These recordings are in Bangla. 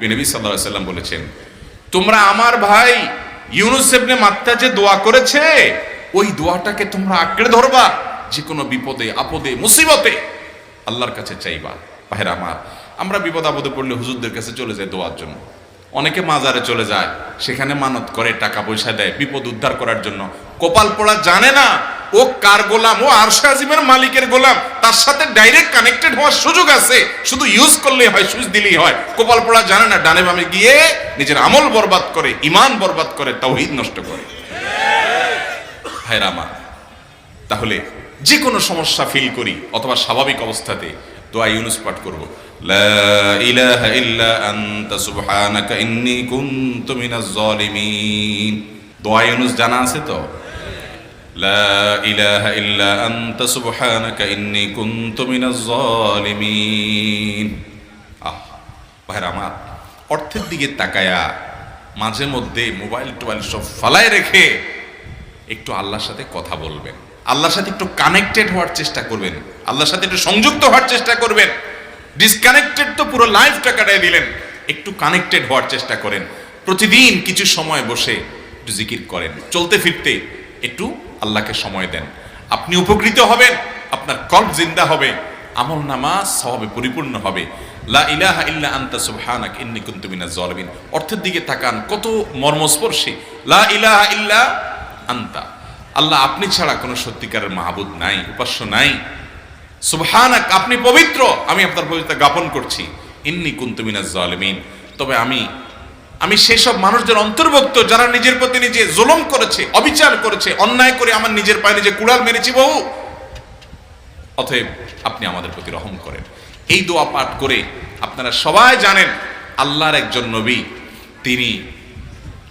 নবী সাল্লাল্লাহু আলাইহি ওয়াসাল্লাম বলেছেন, তোমরা আমার ভাই ইউনুস ইবনে মাত্তা যে দোয়া করেছে ওই দোয়াটাকে তোমরা আঁকড়ে ধরবা, যে কোনো বিপদে আপদে মুসিবতে আল্লাহর কাছে চাইবা। ভাইরা আমার, আমরা বিপদ আপদে পড়লে হুজুরদের কাছে চলে যায় দোয়ার জন্য, অনেকে মাজারে চলে যায়, সেখানে মানত করে, টাকা পয়সা দেয় বিপদ উদ্ধার করার জন্য। কপাল পোড়া জানে না ও কার গোলাম, ও আরশে আজিমের মালিকের গোলাম, তার সাথে ডাইরেক্ট কানেক্টেড হওয়ার সুযোগ আছে, শুধু ইউজ করলেই হয়, সুইচ দিলেই হয়। কপাল পোড়া জানে না, ডানে বামে গিয়ে নিজের আমল বরবাদ করে, ইমান বরবাদ করে, তাওহীদ নষ্ট করে। ভাইরা আমার, তাহলে যে কোনো সমস্যা ফিল করি অথবা স্বাভাবিক অবস্থাতে দোয়া ইউনুস পাঠ করব, লা ইলাহা ইল্লা আনতা সুবহানাকা ইন্নী কুনতু মিনাজ জালিমিন। দোয়া ইউনুস জানা আছে তো? লা ইলাহা ইল্লা আনতা সুবহানাকা ইন্নী কুনতু মিনাজ জালিমিন। ভাইরা আমার, অর্থের দিকে তাকায়া মাঝে মধ্যে মোবাইল টোবাইল সব ফালায় রেখে একটু আল্লাহর সাথে কথা বলবেন, আল্লাহর সাথে একটু কানেক্টেড হওয়ার চেষ্টা করবেন, আল্লাহর সাথে একটু সংযুক্ত হওয়ার চেষ্টা করবেন। ডিসকানেক্টেড তো পুরো লাইফটা কাটাই দিলেন, একটু কানেক্টেড হওয়ার চেষ্টা করেন। প্রতিদিন কিছু সময় বসে একটু জিকির করেন, চলতে ফিরতে একটু আল্লাহকে সময় দেন। আপনি উপকৃত হবেন, আপনার কল্ব জিন্দা হবে, আমল নামা সওয়াবে পরিপূর্ণ হবে। লা ইলাহা ইল্লা আনতা সুবহানাকা ইন্নী কুনতু মিনাজ জালিমিন। অর্থের দিকে তাকান, কত মর্মস্পর্শী। লা ইলাহা ইল্লা আনতা, আল্লাহ আপনি ছাড়া কোনো সত্যিকারের মাহবুদ নাই, উপাস্য নাই। সুবহানাক, আপনি পবিত্র, আমি আপনার পবিত্রতা জ্ঞাপন করছি। ইন্নী কুনতু মিনাজ জালিমিন, তবে আমি সেসব মানুষদের অন্তর্ভুক্ত যারা নিজের প্রতি নিজে জুলুম করেছে, অবিচার করেছে, অন্যায় করে আমার নিজের পায়ে নিজে কুড়াল মেরেছি বহু। অতএব আপনি আমাদের প্রতি রহম করেন। এই দোয়া পাঠ করে আপনারা সবাই জানেন আল্লাহর একজন নবী, তিনি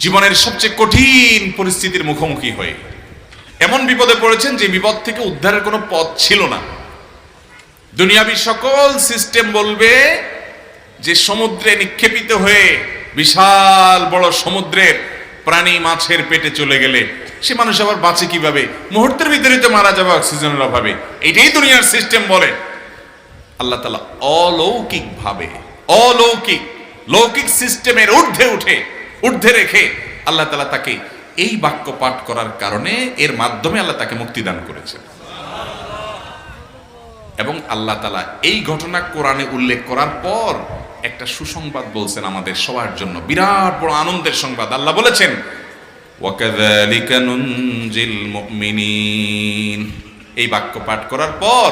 জীবনের সবচেয়ে কঠিন পরিস্থিতির মুখোমুখি হয়ে এমন বিপদে পড়েছেন যে বিপদ থেকে উদ্ধারের কোনো পথ ছিল না। দুনিয়াবি সকল সিস্টেম বলবে যে সমুদ্রে নিক্ষেপিত হয়ে বিশাল বড় সমুদ্রের প্রাণী মাছের পেটে চলে গেলে সে মানুষ আবার বাঁচে কিভাবে? মুহূর্তের ভিতরে তো মারা যাবে অক্সিজেনের অভাবে। এটাই দুনিয়ার সিস্টেম বলে। আল্লাহ তাআলা অলৌকিক ভাবে, লৌকিক সিস্টেমের ঊর্ধ্বে রেখে আল্লাহ তাআলা তাকে এই বাক্য পাঠ করার কারণে এর মাধ্যমে আল্লাহ তাকে মুক্তি দান করেছেন। এবং আল্লাহ তাআলা এই ঘটনা কোরআনে উল্লেখ করার পর একটা সুসংবাদ বলছেন আমাদের সবার জন্য, বিরাট বড় আনন্দের সংবাদ। আল্লাহ বলেছেন, ওয়াকাযালিকা নুনজিল মুমিনিন। এই বাক্য পাঠ করার পর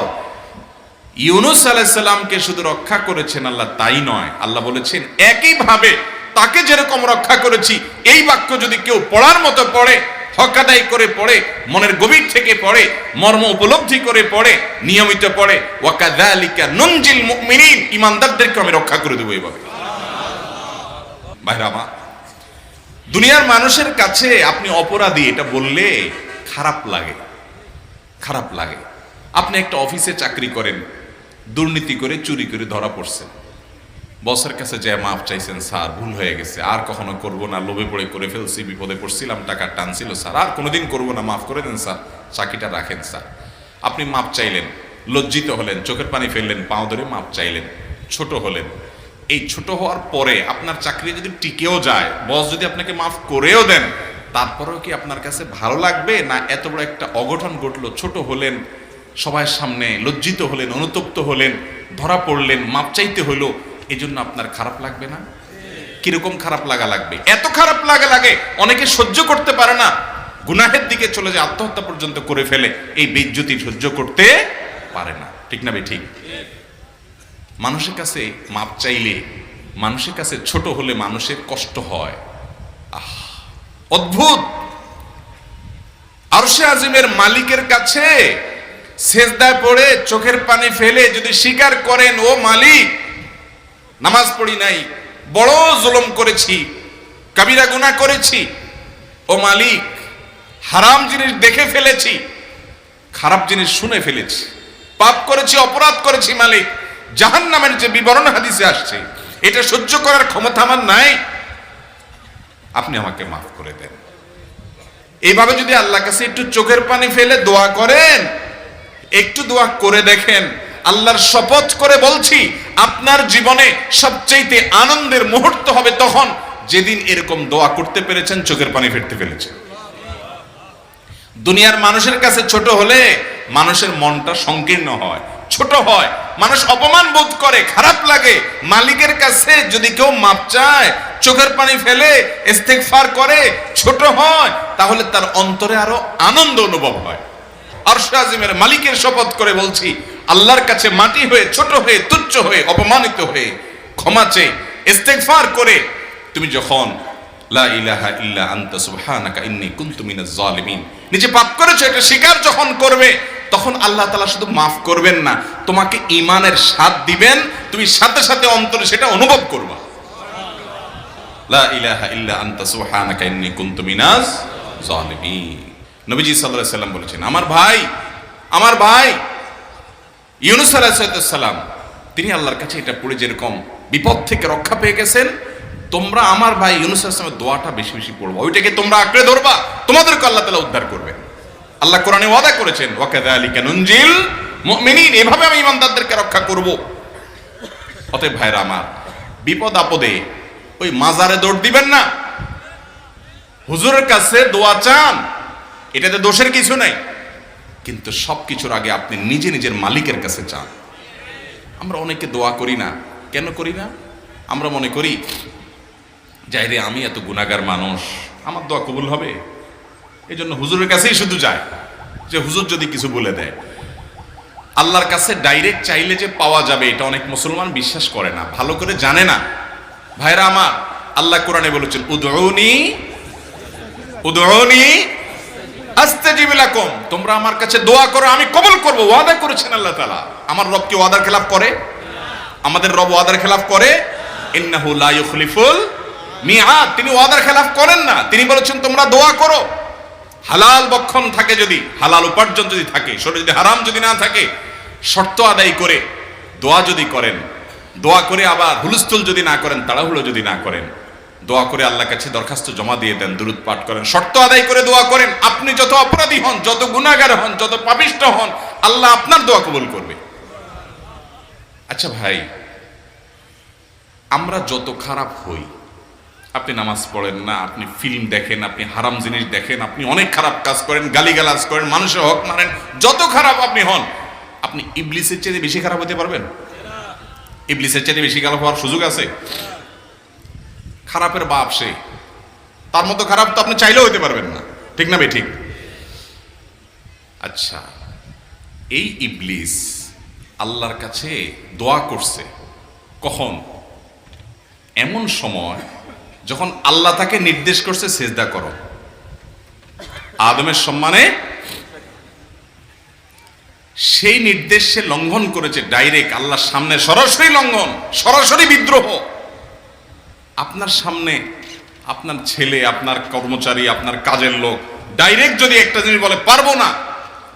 ইউনুস আলাইহিস সালামকে শুধু রক্ষা করেছেন আল্লাহ, তাই নয়, আল্লাহ বলেছেন একইভাবে তাকে যেরকম রক্ষা করেছি, এই বাক্য যদি কেউ পড়ার মতো পড়ে, হক আদায় করে পড়ে, মনের গভীর থেকে পড়ে, মর্ম উপলব্ধি করে পড়ে, নিয়মিত পড়ে, ওয়াকাযালিকা নুনজিল মুমিনিন, ঈমানদারদেরকে আমি রক্ষা করে দেব এইভাবে। ভাইরা আমার, দুনিয়ার মানুষের কাছে আপনি অপরাধী এটা বললে খারাপ লাগে। আপনি একটা অফিসে চাকরি করেন, দুর্নীতি করে চুরি করে ধরা পড়ছেন, বসের কাছে যায় মাফ চাইছেন, স্যার ভুল হয়ে গেছে, আর কখনো করবো না, লোভে পড়ে করে ফেলছি, বিপদে পড়ছিলাম, টাকা টানছিল স্যার, আর কোনোদিন করবো না, মাফ করে দেন স্যার, চাকরিটা রাখেন স্যার। আপনি মাফ চাইলেন, লজ্জিত হলেন, চোখের পানি ফেললেন, পাও ধরে মাফ চাইলেন, ছোট হলেন। এই ছোট হওয়ার পরে আপনার চাকরি যদি টিকেও যায়, বস যদি আপনাকে মাফ করেও দেন, তারপরেও কি আপনার কাছে ভালো লাগবে? না এত বড় একটা অঘটন ঘটলো, ছোট হলেন, সবার সামনে লজ্জিত হলেন, অনুতপ্ত হলেন, ধরা পড়লেন, মাপ চাইতে হলো, এই জন্য আপনার খারাপ লাগবে না? কিরকম খারাপ লাগবে? এত খারাপ লাগে অনেকে সহ্য করতে পারে না, গুনাহের দিকে চলে যায়, আত্মহত্যা পর্যন্ত করে ফেলে, এই বেইজ্জতি সহ্য করতে পারে না। ঠিক না ঠিক? মানুষের কাছে মাপ চাইলে, মানুষের কাছে ছোট হলে মানুষের কষ্ট হয়। অদ্ভুত! আরশে আজিমের মালিকের কাছে সেজদায় পড়ে চোখের পানি ফেলে যদি স্বীকার করেন, ও মালিক, নামাজ পড়ি নাই, বড় জুলুম করেছি, কাবিরা গুনাহ করেছি, ও মালিক, হারাম জিনিস দেখে ফেলেছি, খারাপ জিনিস শুনে ফেলেছি, পাপ করেছি, অপরাধ করেছি, মালিক, জাহান্নামের যে বিবরণ হাদিসে আসছে এটা সহ্য করার ক্ষমতা আমার নাই, আপনি আমাকে মাফ করে দেন। এইভাবে যদি আল্লাহর কাছে একটু চোখের পানি ফেলে দোয়া করেন, একটু দোয়া করে দেখেন, আল্লাহর শপথ করে বলছি, আপনার জীবনে সবচেয়ে আনন্দের মুহূর্ত হবে তখন যেদিন এরকম দোয়া করতে পেরেছেন, চোখের পানি ফেলতে পেরেছেন। দুনিয়ার মানুষের কাছে ছোট হলে মানুষের মনটা সংকীর্ণ হয়, ছোট হয়, মানুষ অপমান বোধ করে, খারাপ লাগে। মালিকের কাছে যদি কেউ মাপ চায়, চোখের পানি ফেলে, ইস্তেগফার করে, ছোট হয়, তাহলে তার অন্তরে আরো আনন্দ অনুভব হয়। আরশে আজিমের মালিকের শপথ করে বলছি, আল্লাহর কাছে মাটি হয়ে, ছোট হয়ে, তুচ্ছ হয়ে, অপমানিত হয়ে, ক্ষমা চেয়ে, ইস্তেগফার করে তুমি যখন লা ইলাহা ইল্লা আনতা সুবহানাকা ইন্নী কুনতু মিনাজ জালিমিন, নিজে পাপ করেছো এটা স্বীকার যখন করবে, তখন আল্লাহ তাআলা শুধু মাফ করবেন না, তোমাকে ঈমানের স্বাদ দিবেন, তুমি সাথে সাথে অন্তরে সেটা অনুভব করবা। লা ইলাহা ইল্লা আনতা সুবহানাকা ইন্নী কুনতু মিনাজ জালিমিন। নবীজি সাল্লাল্লাহু আলাইহি সাল্লাম বলেছেন, আমার ভাই ইউনূস আলাইহিস সালাম, তিনি আল্লাহর কাছে এটা পড়ে যেরকম বিপদ থেকে রক্ষা পেয়ে গেছেন, তোমরা আমার ভাই ইউনূস আলাইহিস সালামের দোয়াটা বেশি বেশি পড়বা, ওইটাকে তোমরা আঁকড়ে ধরবা, তোমাদেরকে আল্লাহ তাআলা উদ্ধার করবে। আল্লাহ কোরআনে ওয়াদা করেছেন, ওয়া কাযালিকা নুনজিল মুমিনিন, এভাবে আমি ঈমানদারদেরকে রক্ষা করব। অতএব ভাইরা আমার, বিপদ আপদে ওই মাজারে দৌড় দিবেন না, হুজুরের কাছে দোয়া চান, এটাতে দোষের কিছু নাই, কিন্তু সবকিছুর আগে আপনি নিজে নিজের মালিকের কাছে চান। আমরা অনেকে দোয়া করি না, কেন করি না? আমরা মনে করি যাই রে, আমি এত গুনাহগার মানুষ, আমার দোয়া কবুল হবে, এই জন্য হুজুরের কাছেই শুধু যায়, যে হুজুর যদি কিছু বলে দেয়। আল্লাহর কাছে ডাইরেক্ট চাইলে যে পাওয়া যাবে, এটা অনেক মুসলমান বিশ্বাস করে না, ভালো করে জানে না। ভাইরা আমার, আল্লাহ কোরআনে বলেছেন, উদউনি আস্তাজিব লাকুম, তোমরা আমার কাছে দোয়া করো, আমি কবুল করব, ওয়াদা করেছেন আল্লাহ তাআলা। আমার রব কি ওয়াদার খেলাফ করে? আমাদের রব ওয়াদার খেলাফ করে? ইন্নাহু লা ইউখলিফুল মিআদ, তিনি ওয়াদার খেলাফ করেন না। তিনি বলেছেন তোমরা দোয়া করো, হালাল বক্ষণ থাকে, যদি হালাল উপার্জন যদি থাকে, শরীরে যদি হারাম যদি না থাকে, শর্ত আদায় করে দোয়া যদি করেন, দোয়া করে আবার হুলস্থুল যদি না করেন, তাড়াহুড়ো যদি না করেন, দোয়া করে আল্লাহর কাছে দরখাস্ত জমা দিয়ে দেন, দুরূদ পাঠ করেন, শর্ত আদায় করে দোয়া করেন, আপনি যত অপরাধী হন, যত গুনাহগার হন, যত পাপিষ্ঠ হন, আল্লাহ আপনার দোয়া কবুল করবে। আচ্ছা ভাই, আমরা যত খারাপ হই, আপনি নামাজ পড়েন না, আপনি ফিল্ম দেখেন, আপনি হারাম জিনিস দেখেন, আপনি অনেক খারাপ কাজ করেন, গালিগালাজ করেন, মানুষের হক মারেন, যত খারাপ আপনি হন, আপনি ইবলিসের চেয়ে বেশি খারাপ হতে পারবেন? ইবলিসের চেয়ে বেশি খারাপ হওয়ার সুযোগ আছে? খারাপের বাপ সে, তার মতো খারাপ তো আপনি চাইলেও হইতে পারবেন না, ঠিক না ভাই? ঠিক। আচ্ছা, এই ইবলিস আল্লাহর কাছে দোয়া করছে কখন? এমন সময় যখন আল্লাহ তাকে নির্দেশ করছে সেজদা করো, আদমের সম্মানে। সেই নির্দেশ সে লঙ্ঘন করেছে, ডাইরেক্ট আল্লাহর সামনে সরাসরি লঙ্ঘন, সরাসরি বিদ্রোহ। আপনার সামনে আপনার ছেলে, আপনার কর্মচারী, আপনার কাজের লোক ডাইরেক্ট যদি একটা জিনিস বলে পারবো না,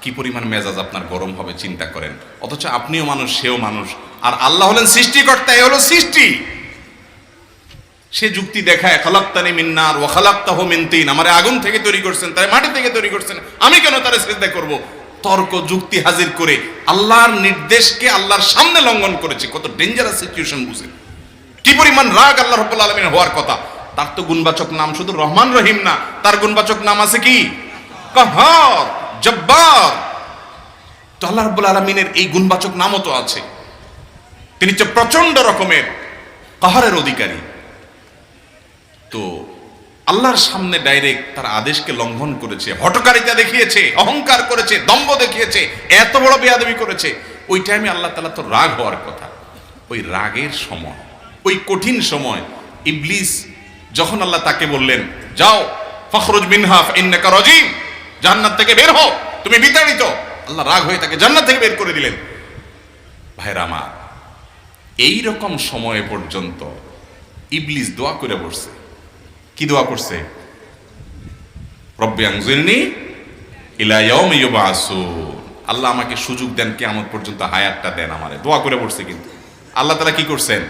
কি পরিমাণ মেজাজ আপনার গরম হবে চিন্তা করেন। অথচ আপনিও মানুষ, সেও মানুষ, আর আল্লাহ হলেন সৃষ্টিকর্তা, এ হলো সৃষ্টি। সে যুক্তি দেখায়, খালাকতানি মিন নার ওয়া খালাকতাহু মিন তিন, আমারে আগুন থেকে তৈরি করছেন, তারে মাটি থেকে তৈরি করছেন, আমি কেন তারে সিজদা করব? তর্ক যুক্তি হাজির করে আল্লাহর নির্দেশকে আল্লাহর সামনে লঙ্ঘন করেছে। কত ডেঞ্জারাস সিচুয়েশন, বুঝেন কি পরিমাণ রাগ আল্লাহ রাব্বুল আলামিন হওয়ার কথা। তার তো গুণবাচক নাম শুধু রহমান রহিম না, তার গুণবাচক নাম আছে কি? কাহার, জব্বার। তো আল্লাহ রাব্বুল আলামিনের এই গুণবাচক নামও তো আছে, তিনি হচ্ছে প্রচন্ড রকমের কাহারের অধিকারী। তো আল্লাহর সামনে ডাইরেক্ট তার আদেশকে লঙ্ঘন করেছে, হঠকারিতা দেখিয়েছে, অহংকার করেছে, দম্ভ দেখিয়েছে, এত বড় বেয়াদবি করেছে। ওই টাইমে আল্লাহ তাআলা তো রাগ হওয়ার কথা। ওই রাগের সময়, ওই কঠিন সময় ইবলিস যখন আল্লাহ তাকে বললেন, যাও ফখরুজ মিনহা ফাইন্নাকা রাজিম, জান্নাত থেকে বের হও, তুমি বিতাড়িত, আল্লাহ রাগ হয়ে তাকে জান্নাত থেকে বের করে দিলেন। ভাইরা আমার, এই রকম সময় পর্যন্ত ইবলিস দোয়া করে বসছে। কি দোয়া করছে? রব্বি আনজিরনি ইলা ইয়াউমি ইউবআসুন, আল্লাহ আমাকে সুযোগ দেন, কিয়ামত পর্যন্ত হায়াতটা দেন আমারে, দোয়া করে বসছে। কিন্তু আল্লাহ তাআলা কি করছেন?